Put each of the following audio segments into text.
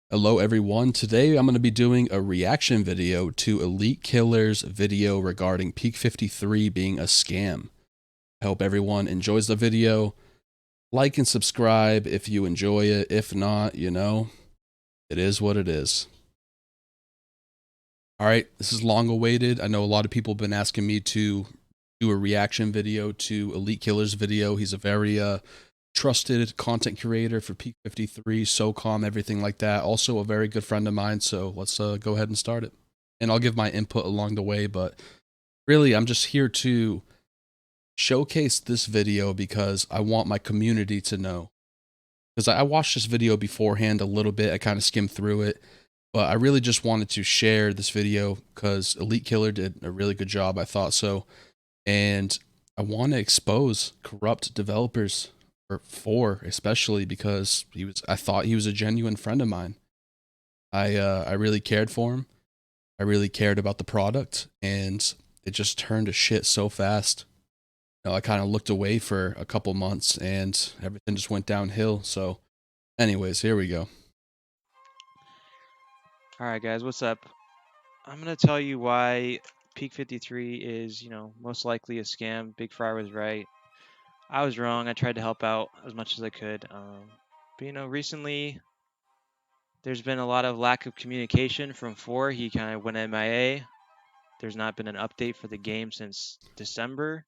Hello everyone, today I'm going to be doing a reaction video to Elite Killer's video regarding Peak 53 being a scam. I hope everyone enjoys the video. Like and subscribe if you enjoy it. If not, it is what it is. Alright, this is long awaited. I know a lot of people have been asking me to do a reaction video to Elite Killer's video. He's a very trusted content creator for Peak 53, SOCOM, everything like that. Also a very good friend of mine, so let's go ahead and start it. And I'll give my input along the way, but really I'm just here to showcase this video because I want my community to know. Because I watched this video beforehand a little bit, I kind of skimmed through it, but I really just wanted to share this video because Elite Killer did a really good job, I thought so. And I want to expose corrupt developers for especially because I thought he was a genuine friend of mine. I really cared for him. I really cared about the product, and it just turned to shit so fast. I kind of looked away for a couple months and everything just went downhill. So anyways, here we go. Alright guys, what's up? I'm going to tell you why Peak 53 is, most likely a scam. Big Fry was right. I was wrong. I tried to help out as much as I could. But recently there's been a lot of lack of communication from 4. He kind of went MIA. There's not been an update for the game since December.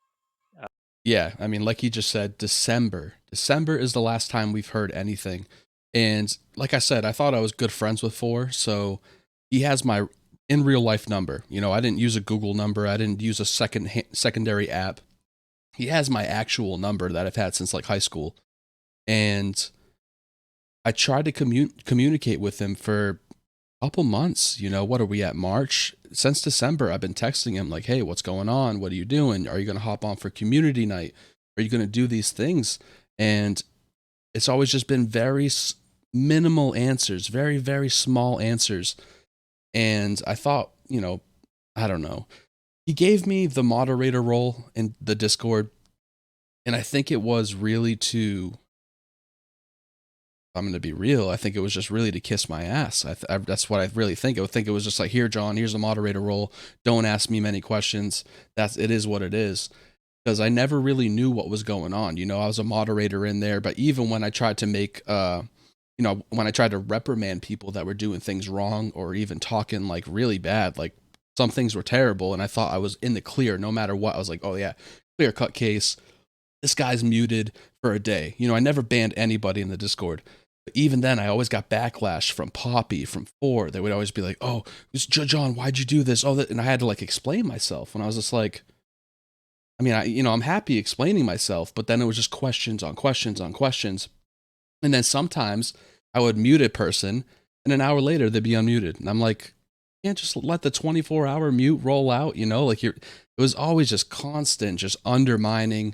Yeah, I mean, like he just said, December. December is the last time we've heard anything. And like I said, I thought I was good friends with 4, so he has my in real life number. I didn't use a Google number. I didn't use a secondary app. He has my actual number that I've had since like high school. And I tried to communicate with him for a couple months. What are we at, March? Since December, I've been texting him like, hey, what's going on? What are you doing? Are you going to hop on for community night? Are you going to do these things? And it's always just been very minimal answers, very, very small answers. And I thought, I don't know. He gave me the moderator role in the Discord. And I think it was really I'm going to be real. I think it was just really to kiss my ass. That's what I really think. I would think it was just like, here, John, here's the moderator role. Don't ask me many questions. It is what it is. Because I never really knew what was going on. I was a moderator in there, but even when I tried to when I tried to reprimand people that were doing things wrong or even talking like really bad, like some things were terrible, and I thought I was in the clear no matter what. I was like, oh yeah, clear cut case. This guy's muted for a day. I never banned anybody in the Discord. But even then, I always got backlash from Poppy, from 4. They would always be like, oh, John, why'd you do this? Oh, and I had to like explain myself. And I was just like, I mean, I'm happy explaining myself, but then it was just questions on questions on questions. And then sometimes I would mute a person, and an hour later they'd be unmuted. And I'm like, you can't just let the 24-hour mute roll out, it was always just constant, just undermining.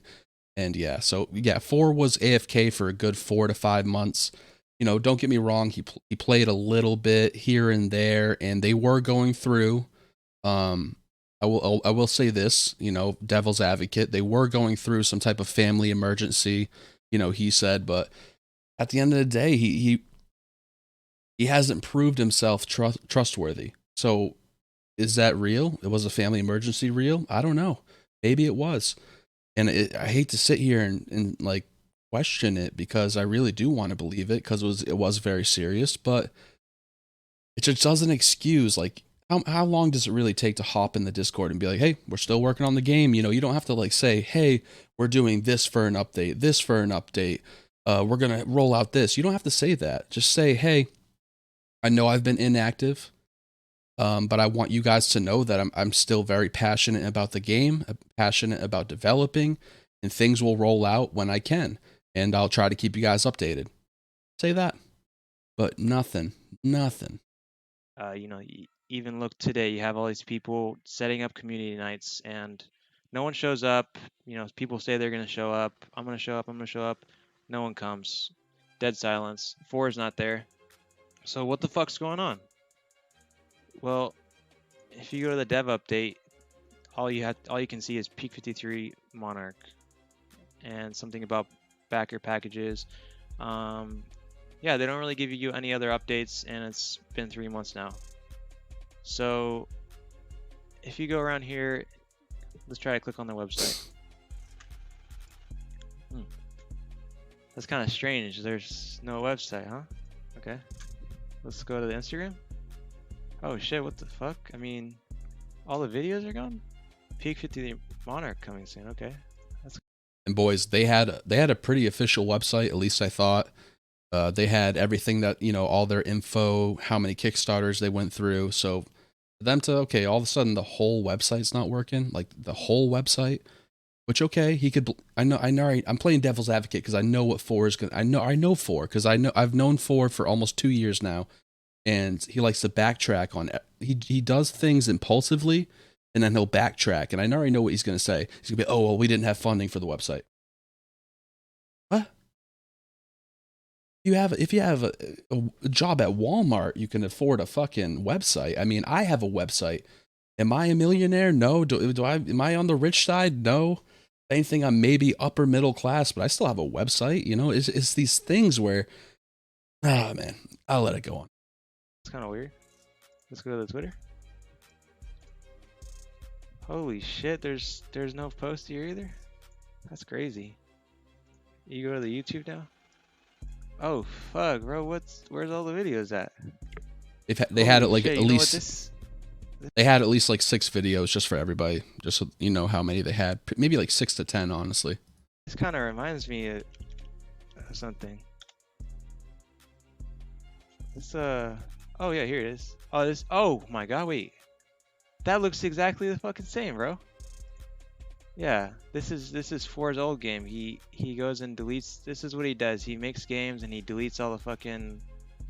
And yeah, so yeah, 4 was AFK for a good 4 to 5 months. Don't get me wrong, he played a little bit here and there, and they were going through. I will say this, devil's advocate, they were going through some type of family emergency, he said, but at the end of the day, he hasn't proved himself trustworthy. So is that real? It was a family emergency real? I don't know. Maybe it was. And I hate to sit here and like question it because I really do want to believe it because it was very serious, but it just doesn't excuse like how long does it really take to hop in the Discord and be like, hey, we're still working on the game. You don't have to like say, hey, we're doing this for an update, this for an update. We're gonna roll out this. You don't have to say that. Just say, hey, I know I've been inactive. But I want you guys to know that I'm still very passionate about the game, passionate about developing, and things will roll out when I can. And I'll try to keep you guys updated. Say that. But nothing. Even look today, you have all these people setting up community nights and no one shows up. People say they're going to show up. I'm going to show up. I'm going to show up. No one comes. Dead silence. 4 is not there. So what the fuck's going on? Well, if you go to the dev update, all you can see is Peak 53 Monarch and something about backer packages. Yeah, they don't really give you any other updates, and it's been 3 months now. So if you go around here, let's try to click on their website. That's kind of strange. There's no website, huh? Okay. Let's go to the Instagram. Oh shit, what the fuck? I mean, all the videos are gone? Peak 50 Monarch coming soon. Okay. And boys, they had a pretty official website, at least I thought. They had everything that, you know, all their info, how many Kickstarters they went through. So for them to, okay, all of a sudden the whole website's not working, like the whole website, which, okay, he could, I'm playing devil's advocate because I know what 4 is going to, I know 4 because I've known 4 for almost 2 years now. And he likes to backtrack on, he does things impulsively and then he'll backtrack. And I already know what he's going to say. He's going to be, oh, well, we didn't have funding for the website. What? If you have a job at Walmart, you can afford a fucking website. I mean, I have a website. Am I a millionaire? No. Am I on the rich side? No. If anything, I'm maybe upper middle class, but I still have a website. You know, it's these things where, ah, man, I'll let it go on. It's kind of weird. Let's go to the Twitter. Holy shit, there's no post here either. That's crazy. You go to the YouTube now? Oh fuck, bro, where's all the videos at? They had it like at least they had at least like 6 videos just for everybody, just so you know how many they had. Maybe like 6 to 10, honestly. This kind of reminds me of something. This oh yeah, here it is. Oh my god, wait. That looks exactly the fucking same, bro. Yeah, this is 4's old game. He goes and deletes. This is what he does. He makes games and he deletes all the fucking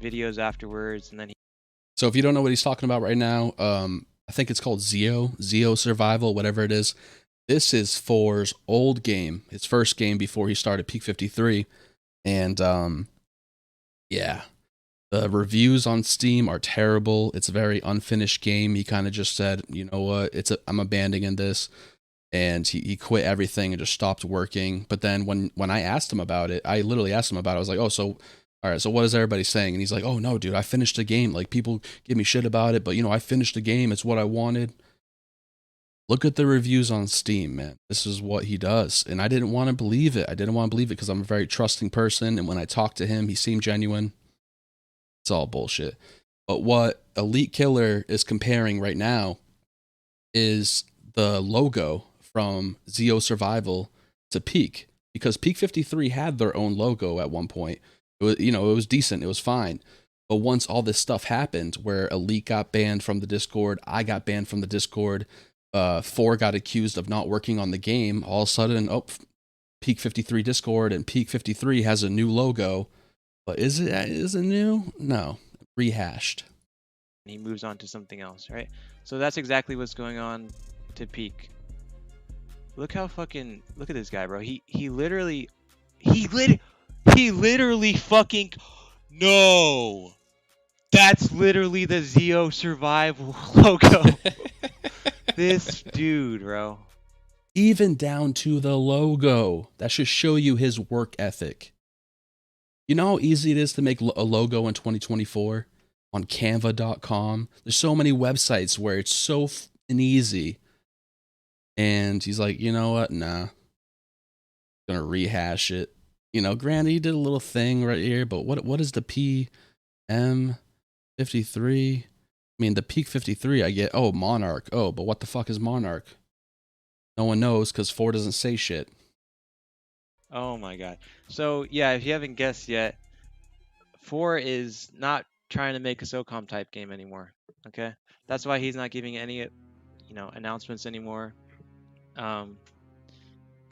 videos afterwards, and then he. So if you don't know what he's talking about right now, I think it's called Zeo Survival, whatever it is. This is 4's old game, his first game before he started Peak 53, and yeah, the reviews on Steam are terrible. It's a very unfinished game. He kind of just said, you know what, I'm abandoning this. And he quit everything and just stopped working. But then when I asked him about it, I literally asked him about it. I was like, oh, so, all right, so what is everybody saying? And he's like, oh, no, dude, I finished the game. Like, people give me shit about it, but, you know, I finished the game. It's what I wanted. Look at the reviews on Steam, man. This is what he does. And I didn't want to believe it. I didn't want to believe it because I'm a very trusting person. And when I talked to him, he seemed genuine. It's all bullshit. But what Elite Killer is comparing right now is the logo from Zeo Survival to Peak, because Peak 53 had their own logo at one point. It was, you know, it was decent, it was fine. But once all this stuff happened, where Elite got banned from the Discord, I got banned from the Discord, 4 got accused of not working on the game, all of a sudden, oh, Peak 53 Discord and Peak 53 has a new logo. But is it new? No, Rehashed. He moves on to something else, right? So that's exactly what's going on to Peak. Look how fucking, look at this guy, bro. He literally fucking, no, that's literally the Zeo Survival logo. This dude, bro. Even down to the logo. That should show you his work ethic. You know how easy it is to make a logo in 2024 on canva.com? There's so many websites where it's so easy. And he's like, you know what? Nah. Gonna rehash it. You know, granted, he did a little thing right here, but what is the PM53? I mean, the Peak 53, I get, oh, Monarch. Oh, but what the fuck is Monarch? No one knows because 4 doesn't say shit. Oh my god. So, yeah, if you haven't guessed yet, 4 is not trying to make a SOCOM type game anymore. Okay? That's why he's not giving any, you know, announcements anymore.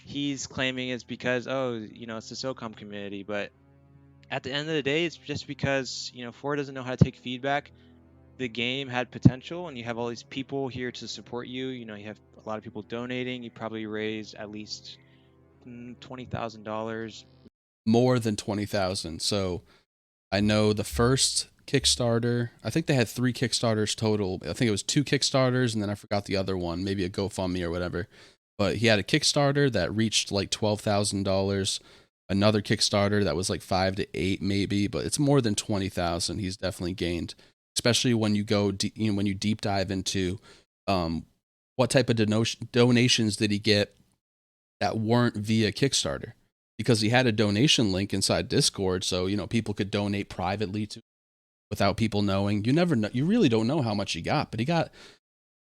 He's claiming it's because, oh, you know, it's the SOCOM community, but at the end of the day, it's just because, you know, 4 doesn't know how to take feedback. The game had potential, and you have all these people here to support you. You know, you have a lot of people donating. You probably raised at least $20,000. More than 20,000. So I know the first Kickstarter, I think they had 3 Kickstarters total. I think it was 2 Kickstarters, and then I forgot the other one, maybe a GoFundMe or whatever. But he had a Kickstarter that reached like $12,000. another Kickstarter that was like 5 to 8 maybe, but it's more than 20,000. He's definitely gained, especially when you go when you deep dive into um, what type of donations did he get that weren't via Kickstarter, because he had a donation link inside Discord, so people could donate privately to without people knowing. You never know. You really don't know how much he got, but he got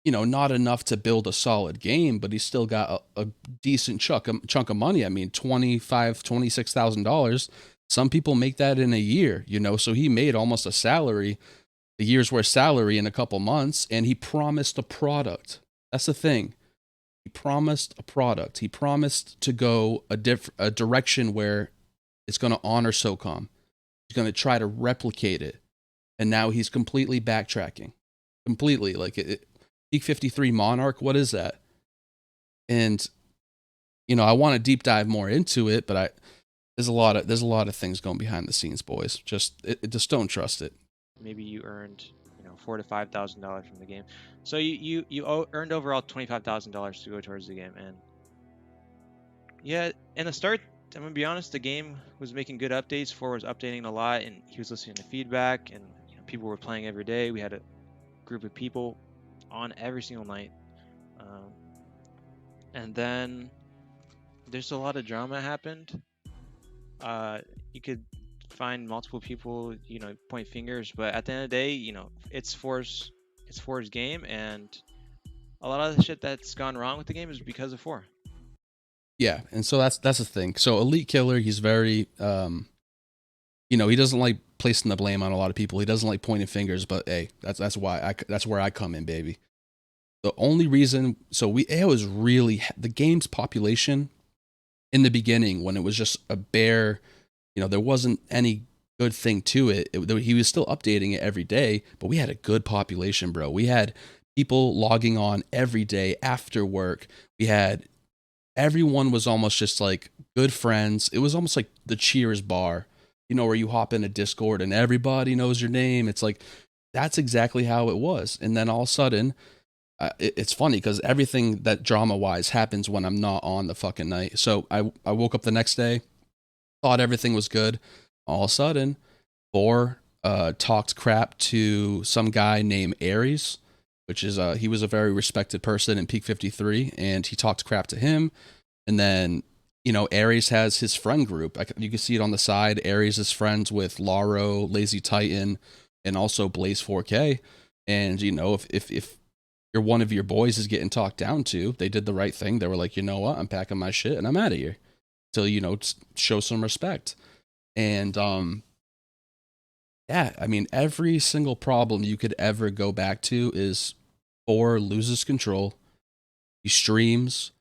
not enough to build a solid game, but he still got a decent chunk of money. I mean, $26,000. Some people make that in a year, so he made almost a year's worth salary in a couple months, and he promised a product. That's the thing. He promised a product. He promised to go a direction where it's going to honor SOCOM. He's going to try to replicate it. And now he's completely backtracking. Completely. Like Peak 53 Monarch, what is that? And I want to deep dive more into it, but there's a lot of things going behind the scenes, boys. Just don't trust it. Maybe you earned $4,000 to $5,000 from the game, so you earned overall $25,000 to go towards the game. And yeah, in the start, I'm gonna be honest, the game was making good updates. 4 was updating a lot, and he was listening to feedback, and people were playing every day. We had a group of people on every single night, and then there's a lot of drama happened. You could find multiple people, point fingers, but at the end of the day, it's Four's game, and a lot of the shit that's gone wrong with the game is because of 4. Yeah, and so that's the thing. So Elite Killer, he's very he doesn't like placing the blame on a lot of people. He doesn't like pointing fingers, but hey, that's where I come in, baby. The only reason, it was really the game's population in the beginning, when it was just a bare, there wasn't any good thing to it. He was still updating it every day, but we had a good population, bro. We had people logging on every day after work. Everyone was almost just like good friends. It was almost like the Cheers bar, where you hop in a Discord and everybody knows your name. It's like, that's exactly how it was. And then all of a sudden, it's funny because everything that drama-wise happens when I'm not on the fucking night. So I woke up the next day, thought everything was good. All of a sudden, 4 talked crap to some guy named Aries, which is he was a very respected person in Peak 53, and he talked crap to him. And then Aries has his friend group. You can see it on the side. Aries is friends with Laro, Lazy Titan, and also Blaze 4K. And if you're one of your boys is getting talked down to, they did the right thing. They were like, you know what, I'm packing my shit and I'm out of here. So show some respect. And yeah, I mean, every single problem you could ever go back to is 4 loses control. He streams,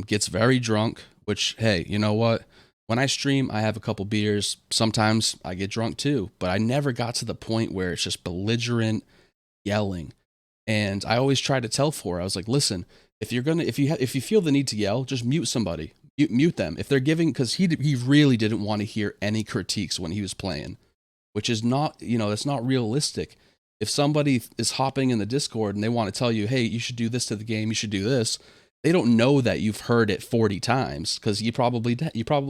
gets very drunk, which, hey, you know what? When I stream, I have a couple beers. Sometimes I get drunk too, but I never got to the point where it's just belligerent yelling. And I always try to tell 4, I was like, listen, if you feel the need to yell, just mute somebody, mute them. If they're giving, because he really didn't want to hear any critiques when he was playing, which is not, that's not realistic. If somebody is hopping in the Discord and they want to tell you, hey, you should do this to the game, you should do this, they don't know that you've heard it 40 times, because you probably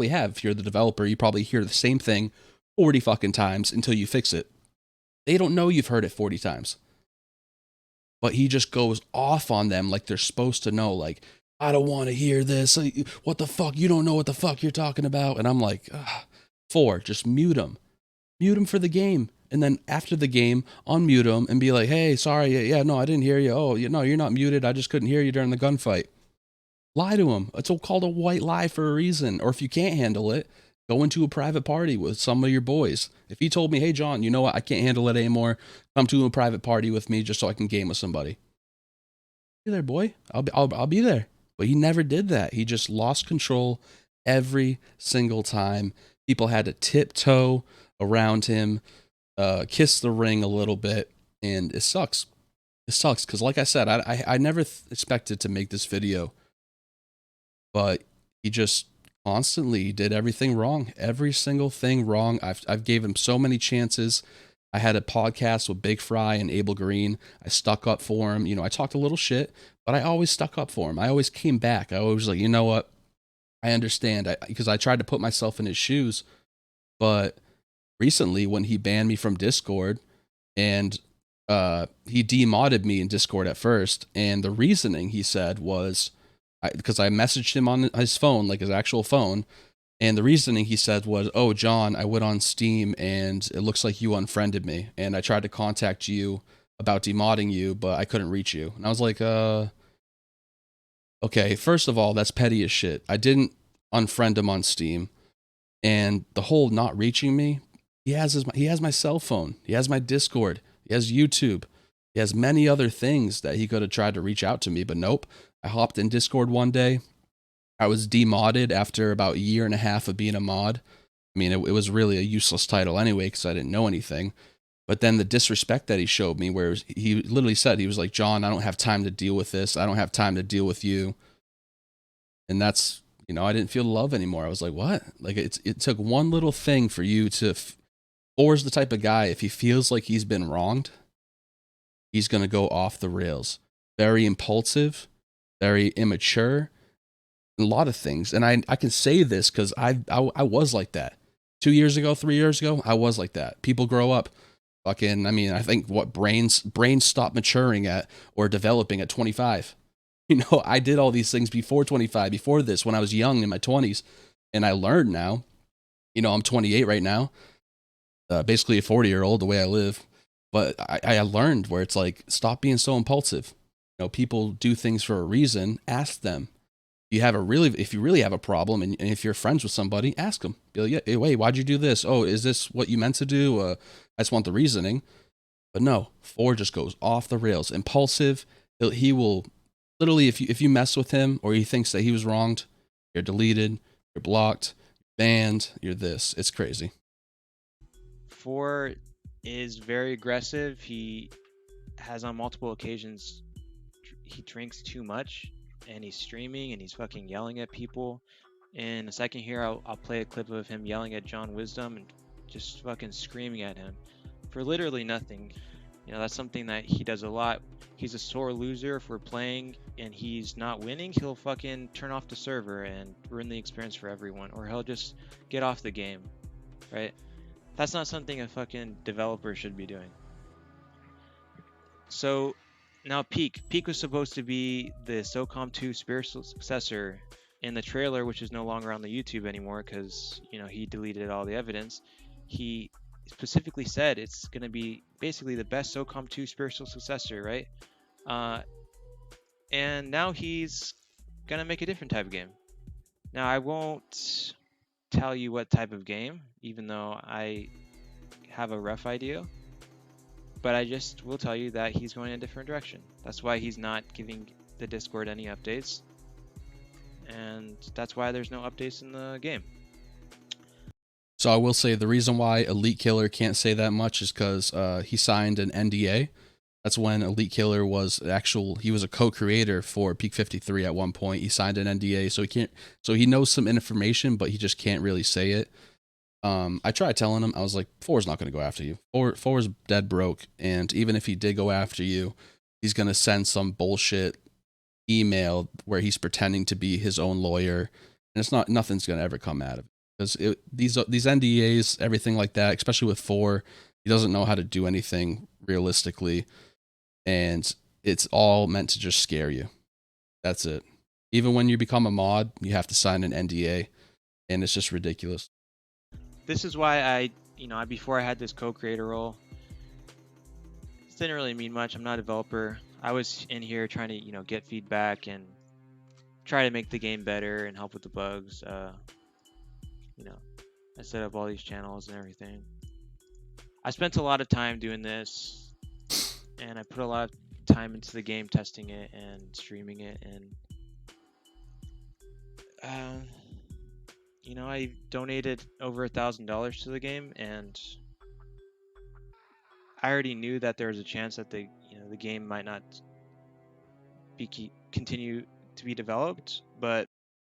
have. If you're the developer, you probably hear the same thing 40 fucking times until you fix it. They don't know you've heard it 40 times. But he just goes off on them like they're supposed to know, like, I don't want to hear this. What the fuck? You don't know what the fuck you're talking about. And I'm like, 4, just mute him. Mute him for the game. And then after the game, unmute him and be like, hey, sorry, yeah, no, I didn't hear you. Oh, no, you're not muted. I just couldn't hear you during the gunfight. Lie to him. It's called a white lie for a reason. Or if you can't handle it, go into a private party with some of your boys. If he told me, hey, John, you know what? I can't handle it anymore. Come to a private party with me just so I can game with somebody. Be there, boy. I'll be there. But he never did that. He just lost control every single time. People had to tiptoe around him, kiss the ring a little bit, and it sucks. It sucks because, like I said, I never expected to make this video, but he just constantly did everything wrong, every single thing wrong. I've gave him so many chances. I had a podcast with Big Fry and Abel Green. I stuck up for him. I talked a little shit, but I always stuck up for him. I always came back. I always was like, you know what? I understand because I tried to put myself in his shoes, but recently when he banned me from Discord and he demodded me in Discord at first, and the reasoning he said was because I messaged him on his phone, like his actual phone, and the reasoning he said was, "Oh, John, I went on Steam and it looks like you unfriended me, and I tried to contact you about demodding you, but I couldn't reach you." And I was like, okay, first of all, that's petty as shit. I didn't unfriend him on Steam, and the whole not reaching me, he has my cell phone, he has my Discord, he has YouTube, he has many other things that he could have tried to reach out to me, but nope. I hopped in Discord one day. I was demodded after about a year and a half of being a mod. I mean, it was really a useless title anyway because I didn't know anything. But then the disrespect that he showed me, where he literally said, he was like, "John, I don't have time to deal with this. I don't have time to deal with you." And that's, I didn't feel love anymore. I was like, what? Like, it took one little thing for you to, Or's the type of guy, if he feels like he's been wronged, he's going to go off the rails. Very impulsive, very immature, a lot of things. And I can say this because I was like that. 2 years ago, 3 years ago, I was like that. People grow up. Fucking, I mean, I think what brains stop maturing at or developing at 25. I did all these things before 25, before this, when I was young in my 20s, and I learned now. I'm 28 right now, basically a 40-year-old the way I live. But I learned where it's like, stop being so impulsive. People do things for a reason. Ask them. If you really have a problem, and if you're friends with somebody, ask them. Be like, yeah, hey, wait, why'd you do this? Oh, is this what you meant to do? I just want the reasoning. But no, 4 just goes off the rails. Impulsive. He will literally, if you mess with him or he thinks that he was wronged, you're deleted, you're blocked, you're banned, you're this. It's crazy. 4 is very aggressive. He has on multiple occasions, he drinks too much, and he's streaming and he's fucking yelling at people. In a second here, I'll play a clip of him yelling at John Wisdom and just fucking screaming at him for literally nothing. That's something that he does a lot. He's a sore loser. If we're playing and he's not winning, he'll fucking turn off the server and ruin the experience for everyone, or he'll just get off the game, right? That's not something a fucking developer should be doing. So now Peak was supposed to be the SOCOM 2 spiritual successor. In the trailer, which is no longer on the YouTube anymore because he deleted all the evidence, he specifically said it's going to be basically the best SOCOM 2 spiritual successor, right? And now he's going to make a different type of game. Now, I won't tell you what type of game, even though I have a rough idea, but I just will tell you that he's going in a different direction. That's why he's not giving the Discord any updates, and that's why there's no updates in the game. So I will say the reason why Elite Killer can't say that much is because he signed an NDA. That's when Elite Killer was he was a co-creator for Peak 53 at one point. He signed an NDA, so he knows some information, but he just can't really say it. I tried telling him, I was like, 4's not going to go after you. 4's dead broke, and even if he did go after you, he's going to send some bullshit email where he's pretending to be his own lawyer, and nothing's going to ever come out of it. Because these NDAs, everything like that, especially with 4, he doesn't know how to do anything realistically, and it's all meant to just scare you. That's it. Even when you become a mod, you have to sign an NDA, and it's just ridiculous. This is why before I had this co-creator role, it didn't really mean much. I'm not a developer. I was in here trying to, get feedback and try to make the game better and help with the bugs. I set up all these channels and everything. I spent a lot of time doing this, and I put a lot of time into the game, testing it and streaming it, and I donated over $1,000 to the game, and I already knew that there was a chance that the game might not continue to be developed, but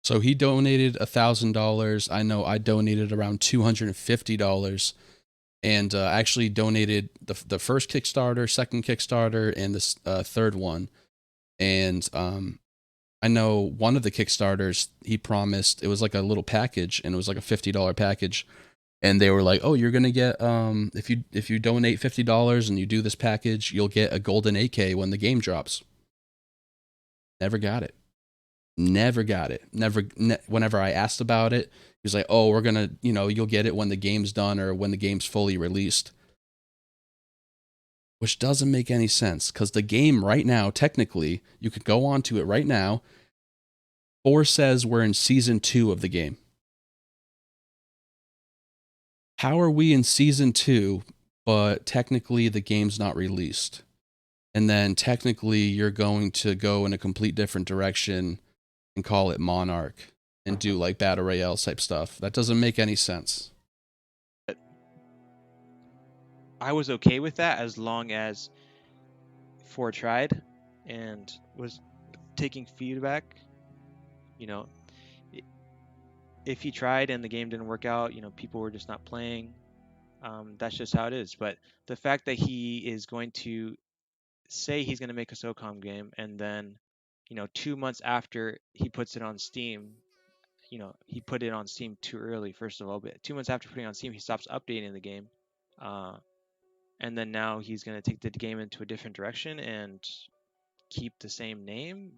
so he donated $1,000. I know I donated around $250, and actually donated the first Kickstarter, second Kickstarter, and this third one. And I know one of the Kickstarters, he promised it was like a little package, and it was like a $50 package, and they were like, "Oh, you're gonna get if you donate $50 and you do this package, you'll get a golden AK when the game drops." Never got it. Never got it. Whenever I asked about it, he was like, "Oh, we're gonna, you'll get it when the game's done or when the game's fully released." Which doesn't make any sense, because the game right now, technically, you could go on to it right now. 4 says we're in season 2 of the game. How are we in season 2, but technically the game's not released? And then technically you're going to go in a complete different direction and call it Monarch and do like Battle Royale type stuff. That doesn't make any sense. I was okay with that as long as 4 tried and was taking feedback. You know, if he tried and the game didn't work out, people were just not playing. That's just how it is. But the fact that he is going to say he's going to make a SOCOM game, and then 2 months after he puts it on Steam, he put it on Steam too early, first of all, but 2 months after putting it on Steam, he stops updating the game. And then now he's going to take the game into a different direction and keep the same name,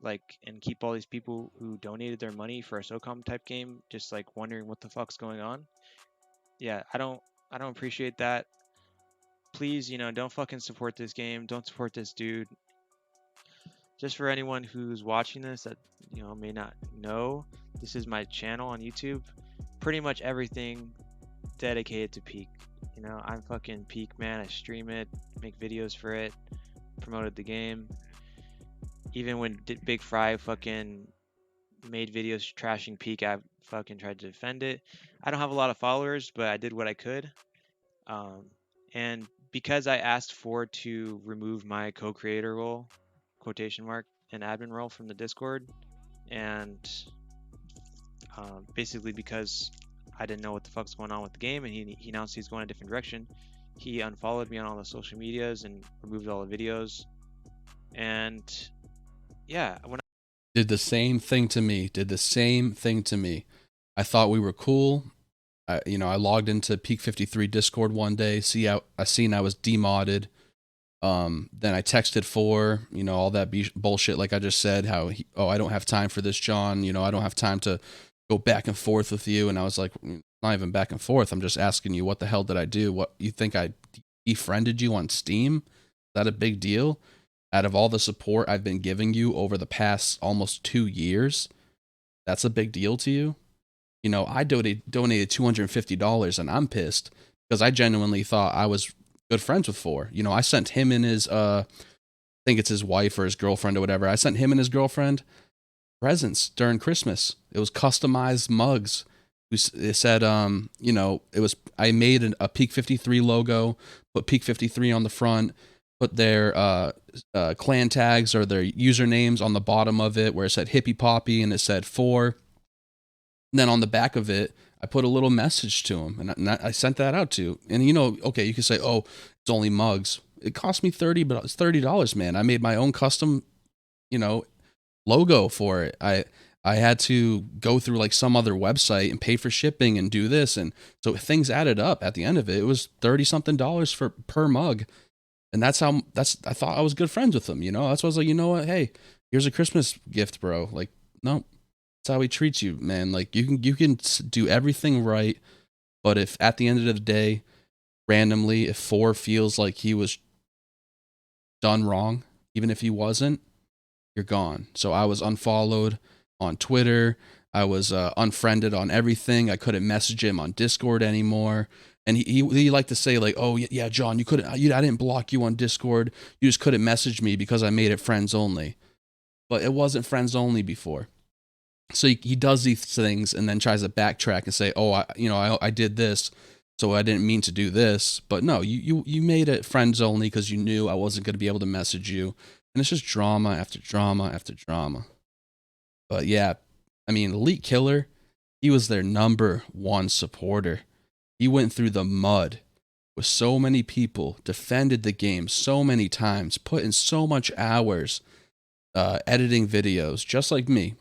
and keep all these people who donated their money for a SOCOM type game just wondering what the fuck's going on. Yeah, I don't appreciate that. Please, don't fucking support this game. Don't support this dude. Just for anyone who's watching this that may not know, this is my channel on YouTube. Pretty much everything dedicated to Peak. I'm fucking Peak, man. I stream it, make videos for it, promoted the game. Even when Big Fry fucking made videos trashing Peak, I fucking tried to defend it. I don't have a lot of followers, but I did what I could. And because I asked Ford to remove my co-creator role, quotation mark, and admin role from the Discord, and basically because I didn't know what the fuck's going on with the game, and he announced he's going a different direction, he unfollowed me on all the social medias and removed all the videos. And yeah, Did the same thing to me. I thought we were cool. I logged into Peak 53 Discord one day. I seen I was demodded. Then I texted all that bullshit, like I just said, I don't have time for this, John. I don't have time to go back and forth with you. And I was like, not even back and forth. I'm just asking you, what the hell did I do? What, you think I defriended you on Steam? Is that a big deal? Out of all the support I've been giving you over the past almost 2 years, that's a big deal to you? I donated $250, and I'm pissed because I genuinely thought I was good friends with 4. I sent him and his, I think it's his wife or his girlfriend or whatever. I sent him and his girlfriend presents during Christmas. It was customized mugs. It said, I made a Peak 53 logo, put Peak 53 on the front, put their clan tags or their usernames on the bottom of it, where it said Hippie Poppy and it said 4. And then on the back of it, I put a little message to him, and I sent that out to. And okay, you can say, "Oh, it's only mugs." It cost me but it's $30, man. I made my own custom, logo for it. I had to go through like some other website and pay for shipping and do this, and so things added up. At the end of it, it was $30-something per mug, and I thought I was good friends with him. That's why I was like, you know what? Hey, here's a Christmas gift, bro. Like, no. That's how he treats you, man. Like, you can do everything right, but if at the end of the day, randomly, if 4 feels like he was done wrong, even if he wasn't, you're gone. So I was unfollowed on Twitter. I was unfriended on everything. I couldn't message him on Discord anymore. And he liked to say like, "Oh yeah, John, I didn't block you on Discord. You just couldn't message me because I made it friends only." But it wasn't friends only before. So he does these things and then tries to backtrack and say, "Oh, I did this, so I didn't mean to do this." But no, you made it friends only because you knew I wasn't going to be able to message you, and it's just drama after drama after drama. But yeah, Elite Killer, he was their number 1 supporter. He went through the mud with so many people, defended the game so many times, put in so much hours. editing videos, just like me.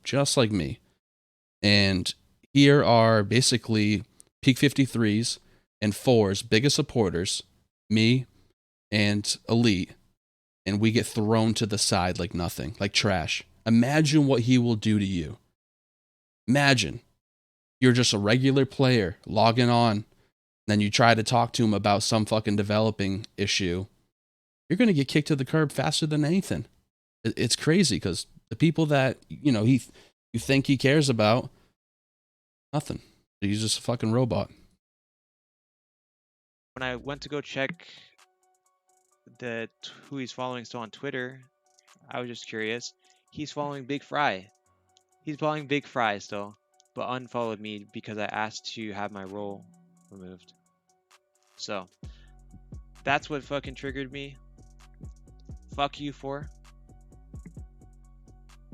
And here are basically Peak 53's and 4's biggest supporters, me and Elite, and we get thrown to the side like nothing, like trash. Imagine what he will do to you. Imagine you're just a regular player logging on, then you try to talk to him about some fucking developing issue. You're going to get kicked to the curb faster than anything. It's crazy because the people that, you know, you think he cares about, nothing. He's just a fucking robot. When I went to go check who he's following still on Twitter, I was just curious. He's following Big Fry. He's following Big Fry still, but unfollowed me because I asked to have my role removed. So that's what fucking triggered me. Fuck you for.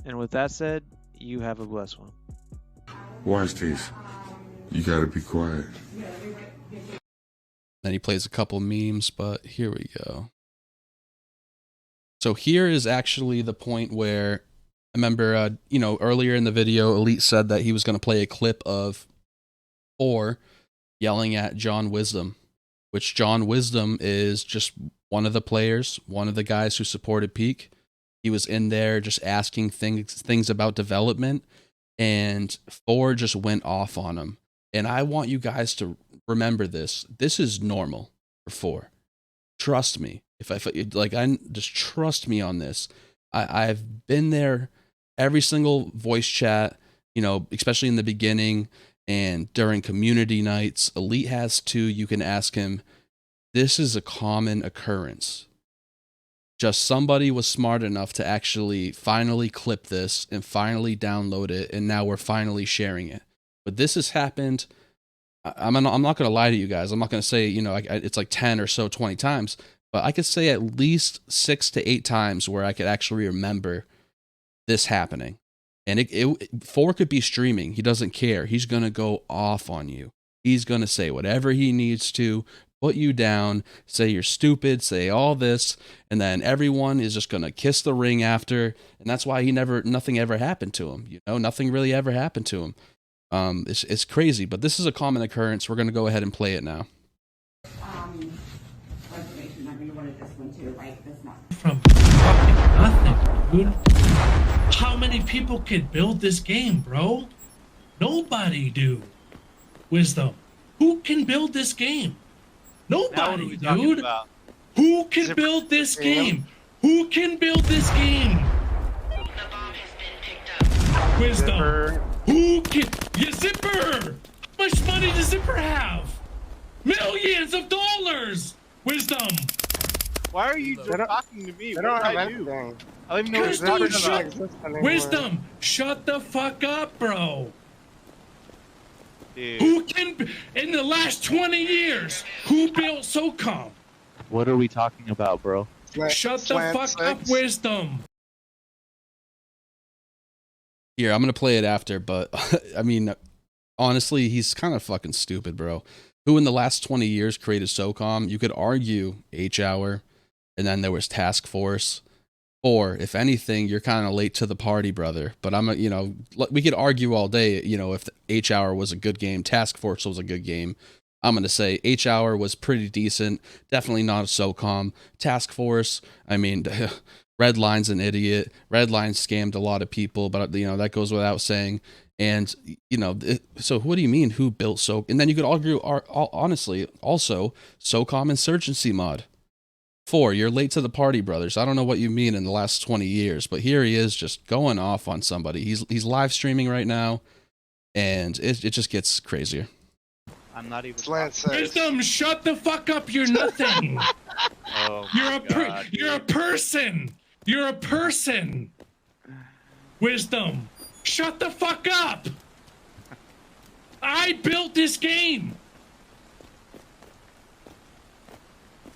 And with that said, you have a blessed one. Watch this. You gotta be quiet. Then he plays a couple memes, but here we go. So here is actually the point where I remember, you know, earlier in the video, Elite said that he was going to play a clip of 4 yelling at John Wisdom, which John Wisdom is just one of the players, one of the guys who supported Peak. He was in there just asking things about development, and 4 just went off on him. And I want you guys to remember this. This is normal for 4. Trust me. Just trust me on this. I've been there every single voice chat, you know, especially in the beginning and during community nights. Elite has too. You can ask him. This is a common occurrence. Just somebody was smart enough to actually finally clip this and finally download it, and now we're finally sharing it. But this has happened. I'm not going to lie to you guys. I'm not going to say, you know, it's like 10 or so, 20 times. But I could say at least 6 to 8 times where I could actually remember this happening. And 4 could be streaming. He doesn't care. He's going to go off on you. He's going to say whatever he needs to, put you down, say you're stupid, say all this, and then everyone is just going to kiss the ring after. And that's why nothing ever happened to him. You know, nothing really ever happened to him. It's crazy, but this is a common occurrence. We're going to go ahead and play it now. From fucking nothing, dude. How many people could build this game, bro? Nobody, dude. Wisdom. Who can build this game? Nobody, dude. Who can build this game? Who can build this game? The bomb has been picked up. Wisdom. Zipper. Who can... Yeah, Zipper! How much money does Zipper have? Millions of dollars! Wisdom. Why are you talking to me? They What don't did have I do? anything. I don't even know what Wisdom, you're talking Zipper about. doesn't exist anymore. Wisdom, shut the fuck up, bro. Dude. Who can... In the last 20 years, who built SOCOM? What are we talking about, bro? Shut the fuck up, Wisdom. Here, I'm going to play it after, but I mean, honestly, he's kind of fucking stupid, bro. Who in the last 20 years created SOCOM? You could argue H-Hour, and then there was Task Force. Or, if anything, you're kind of late to the party, brother. But you know, we could argue all day, you know, if H-Hour was a good game, Task Force was a good game. I'm going to say H-Hour was pretty decent. Definitely not a SOCOM. Task Force, I mean, Redline's an idiot. Redline scammed a lot of people, but, you know, that goes without saying. And, you know, so what do you mean who built SOCOM? And then you could argue, honestly, also, SOCOM Insurgency mod. 4, you're late to the party, brothers. I don't know what you mean in the last 20 years, but here he is just going off on somebody. He's live streaming right now, and it just gets crazier. I'm not even. Wisdom, shut the fuck up. You're nothing. Oh You're a person. You're a person. Wisdom, shut the fuck up. I built this game.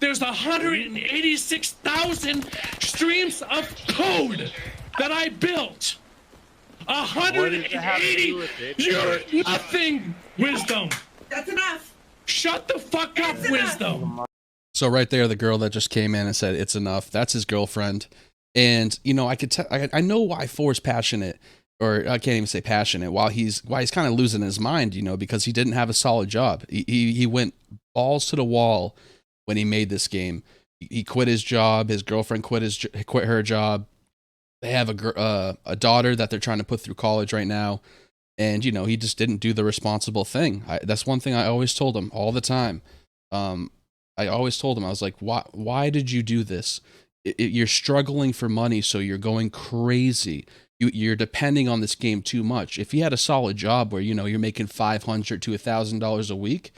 There's 186,000 streams of code that I built. 180. You're nothing, Wisdom. That's enough. Shut the fuck up, Wisdom. So right there, the girl that just came in and said it's enough, that's his girlfriend. And you know, I could tell, I know why Four's passionate, or I can't even say passionate, why he's kind of losing his mind, you know, because he didn't have a solid job. He went balls to the wall when he made this game. He quit his job. His girlfriend quit her job. They have a daughter that they're trying to put through college right now. And, you know, he just didn't do the responsible thing. That's one thing I always told him all the time. I always told him, I was like, why did you do this? You're struggling for money, so you're going crazy. You're depending on this game too much. If you had a solid job where, you know, you're making $500 to $1,000 a week,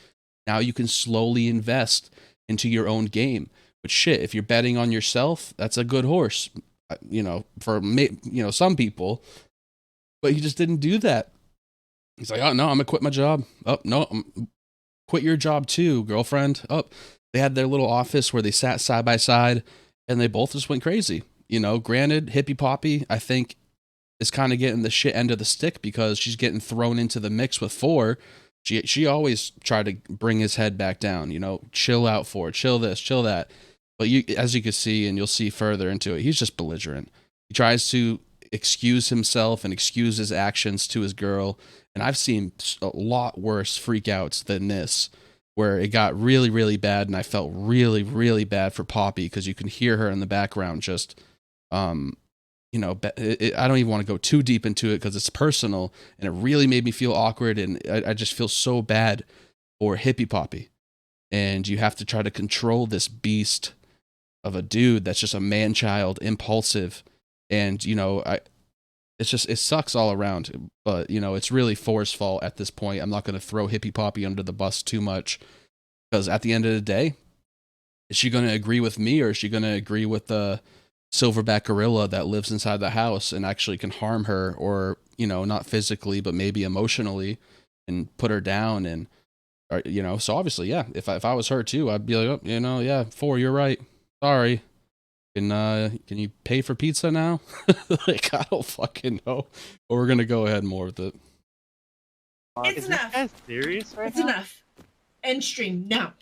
now you can slowly invest into your own game. But shit, if you're betting on yourself, that's a good horse, you know, for some people. But he just didn't do that. He's like, oh no, I'm gonna quit my job. Oh no, quit your job too, girlfriend. Oh, they had their little office where they sat side by side, and they both just went crazy. You know, granted, Hippie Poppy, I think, is kind of getting the shit end of the stick because she's getting thrown into the mix with Four. She always tried to bring his head back down. You know, chill out, Four, chill this, chill that. But as you can see, and you'll see further into it, he's just belligerent. He tries to excuse himself and excuse his actions to his girl. And I've seen a lot worse freakouts than this, where it got really, really bad, and I felt really, really bad for Poppy because you can hear her in the background just, you know, I don't even want to go too deep into it because it's personal, and it really made me feel awkward, and I just feel so bad for Hippie Poppy. And you have to try to control this beast of a dude that's just a man-child, impulsive, and, you know, it sucks all around, but, you know, it's really Four's fault at this point. I'm not going to throw Hippie Poppy under the bus too much, because at the end of the day, is she going to agree with me, or is she going to agree with the silverback gorilla that lives inside the house and actually can harm her, or, you know, not physically, but maybe emotionally, and put her down? And, you know, so obviously, yeah, if I was her too, I'd be like, oh, you know, yeah, Four, you're right. Sorry. Can you pay for pizza now? Like, I don't fucking know. But we're gonna go ahead more with it. It's Is enough. this guy serious right It's now? enough. End stream now.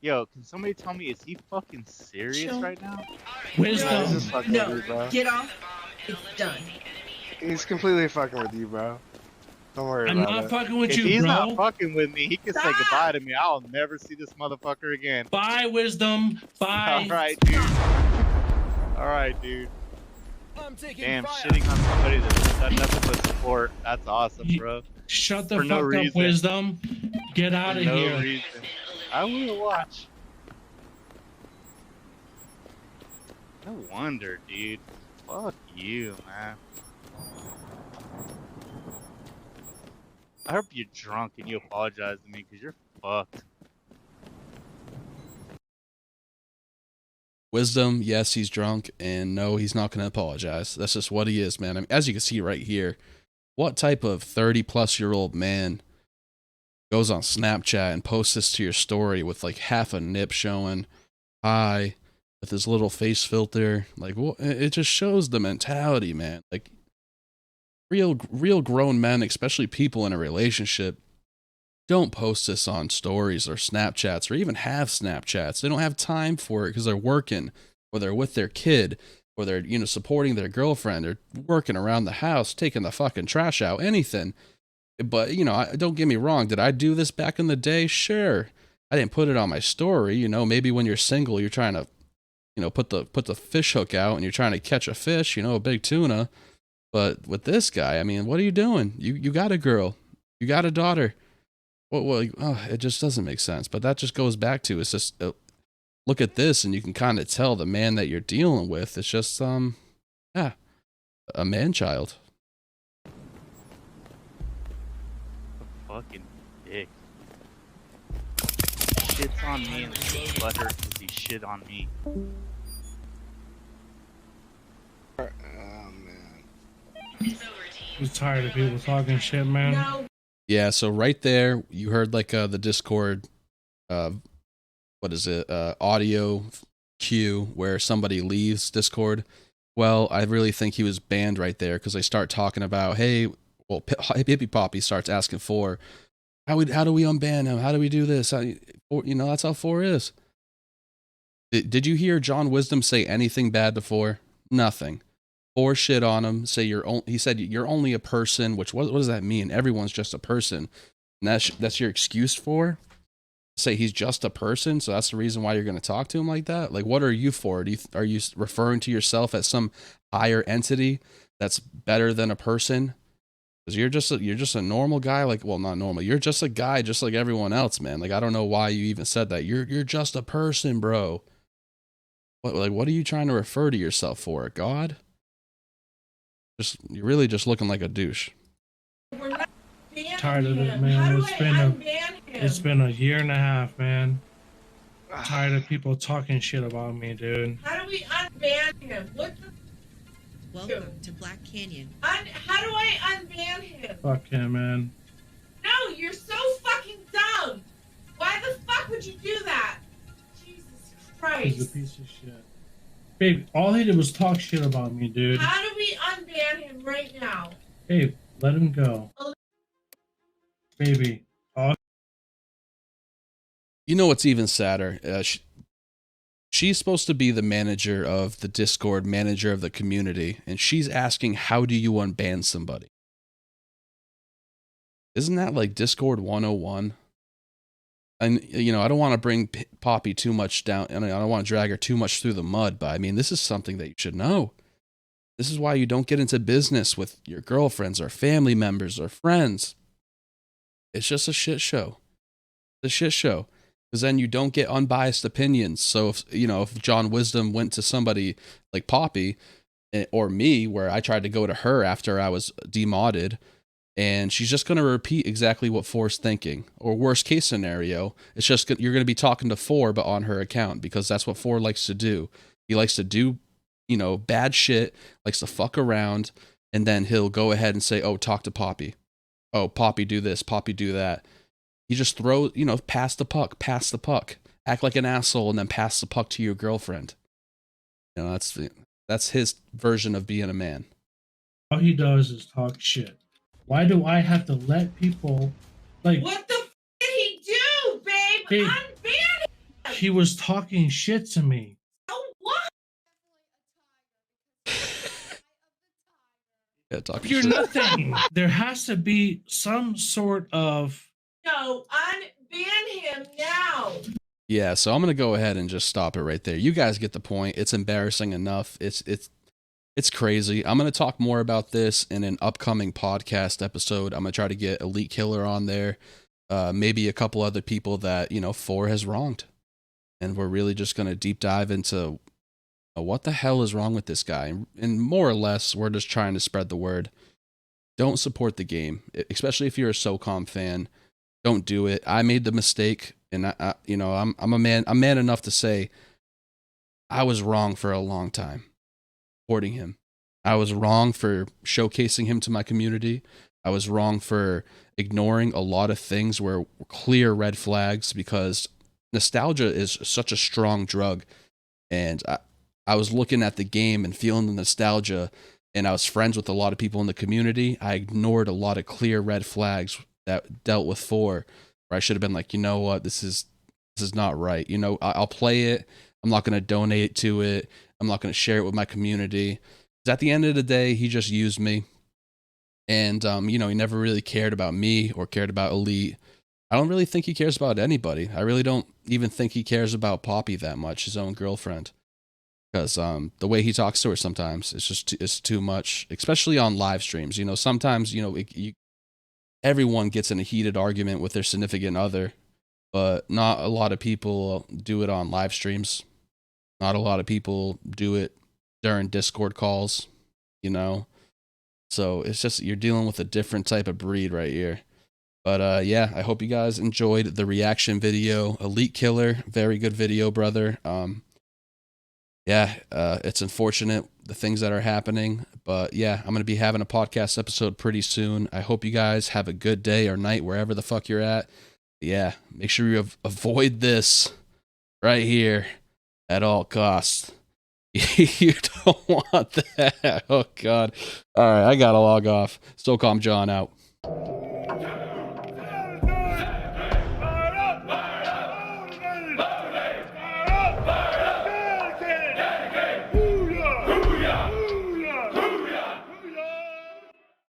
Yo, can somebody tell me, is he fucking serious Chill. right now? Wisdom. He's just fucking with you, bro. Get off. It's done. He's completely fucking with you, bro. Don't worry I'm about not it. fucking with If you, he's bro. not fucking with me, he can say Stop. goodbye to me. I'll never see this motherfucker again. Bye, Wisdom. Bye. Alright, dude. Alright, dude. Damn, shitting on somebody that's done nothing but support. That's awesome, bro. Shut the For fuck no up, reason. Wisdom. Get out For of no here. reason. I will watch. No wonder, dude. Fuck you, man. I hope you're drunk and you apologize to me, because you're fucked. Wisdom, yes, he's drunk, and no, he's not gonna apologize. That's just what he is, man. I mean, as you can see right here, what type of 30-plus-year-old man goes on Snapchat and posts this to your story with like half a nip showing, hi, with his little face filter? Like, well, it just shows the mentality, man. Like, real grown men, especially people in a relationship, don't post this on stories or Snapchats, or even have Snapchats. They don't have time for it because they're working, or they're with their kid, or they're, you know, supporting their girlfriend, or working around the house, taking the fucking trash out, anything. But, you know, don't get me wrong. Did I do this back in the day? Sure. I didn't put it on my story. You know, maybe when you're single, you're trying to, you know, put the fish hook out and you're trying to catch a fish, you know, a big tuna. But with this guy, I mean, what are you doing? You got a girl, you got a daughter. Well, it just doesn't make sense. But that just goes back to, it's just, look at this, and you can kind of tell the man that you're dealing with. It's just, yeah, a man-child. Fucking dick. Shit's on me and it's butter because he shit on me. Oh, man. I'm tired of people talking shit, man. No. Yeah, so right there, you heard like the Discord, what is it, audio cue where somebody leaves Discord. Well, I really think he was banned right there because they start talking about, hey, well, Hippie Poppy starts asking for, how do we unban him? How do we do this? You know, that's how Four is. Did you hear John Wisdom say anything bad before? Nothing. Or shit on him. Say he said you're only a person. Which what does that mean? Everyone's just a person. And that's your excuse for? Say he's just a person, so that's the reason why you're going to talk to him like that? Like, what are you for? Are you referring to yourself as some higher entity that's better than a person? Because you're just a normal guy. Like, well, not normal. You're just a guy, just like everyone else, man. Like, I don't know why you even said that. You're just a person, bro. What are you trying to refer to yourself for? God? You're really just looking like a douche. We're not Tired of it, him. man. How do It's I been unban him? It's been a year and a half, man. I'm tired of people talking shit about me, dude. How do we unban him? What the? Welcome to Black Canyon. How do I unban him? Fuck him, man. No, you're so fucking dumb. Why the fuck would you do that? Jesus He's a Christ. piece of shit. Babe, all he did was talk shit about me, dude. How do we unban him right now? Babe, let him go. Baby. You know what's even sadder? She's supposed to be the manager of the Discord, manager of the community, and she's asking, how do you unban somebody? Isn't that like Discord 101? And, you know, I don't want to bring Poppy too much down, and I don't want to drag her too much through the mud, but I mean, this is something that you should know. This is why you don't get into business with your girlfriends or family members or friends. It's just a shit show. It's a shit show. Because then you don't get unbiased opinions. So if John Wisdom went to somebody like Poppy or me, where I tried to go to her after I was demodded, and she's just going to repeat exactly what Four's thinking. Or worst case scenario, it's just you're going to be talking to Four, but on her account, because that's what Four likes to do. He likes to do, bad shit, likes to fuck around, and then he'll go ahead and say, oh, talk to Poppy. Oh, Poppy, do this, Poppy, do that. He just throws, pass the puck, act like an asshole, and then pass the puck to your girlfriend. That's his version of being a man. All he does is talk shit. Why do I have to let people, like... What the f did he do, babe? Babe, Unban him. he was talking shit to me. So what? Yeah, talking You're shit. nothing. There has to be some sort of... No, unban him now. Yeah, so I'm gonna go ahead and just stop it right there. You guys get the point. It's embarrassing enough. It's crazy. I'm gonna talk more about this in an upcoming podcast episode. I'm gonna try to get Elite Killer on there, maybe a couple other people that Four has wronged, and we're really just gonna deep dive into what the hell is wrong with this guy. And more or less, we're just trying to spread the word. Don't support the game, especially if you're a SOCOM fan. Don't do it. I made the mistake, and I'm a man. I'm man enough to say I was wrong for a long time supporting him. I was wrong for showcasing him to my community. I was wrong for ignoring a lot of things where clear red flags, because nostalgia is such a strong drug, and I was looking at the game and feeling the nostalgia, and I was friends with a lot of people in the community. I ignored a lot of clear red flags that dealt with Four, where I should have been like, you know what, this is not right. I'll play it. I'm not going to donate to it. I'm not going to share it with my community. Because at the end of the day, he just used me. And, he never really cared about me or cared about Elite. I don't really think he cares about anybody. I really don't even think he cares about Poppy that much, his own girlfriend. Because the way he talks to her sometimes, it's too much, especially on live streams. Sometimes, everyone gets in a heated argument with their significant other, but not a lot of people do it on live streams. Not a lot of people do it during Discord calls, So it's just, you're dealing with a different type of breed right here. But yeah, I hope you guys enjoyed the reaction video. Elite Killer, very good video, brother. It's unfortunate the things that are happening, but yeah, I'm going to be having a podcast episode pretty soon. I hope you guys have a good day or night wherever the fuck you're at. Yeah, make sure you avoid this right here at all costs. You don't want that. Oh God. All right, I got to log off. SOCOMJohn out.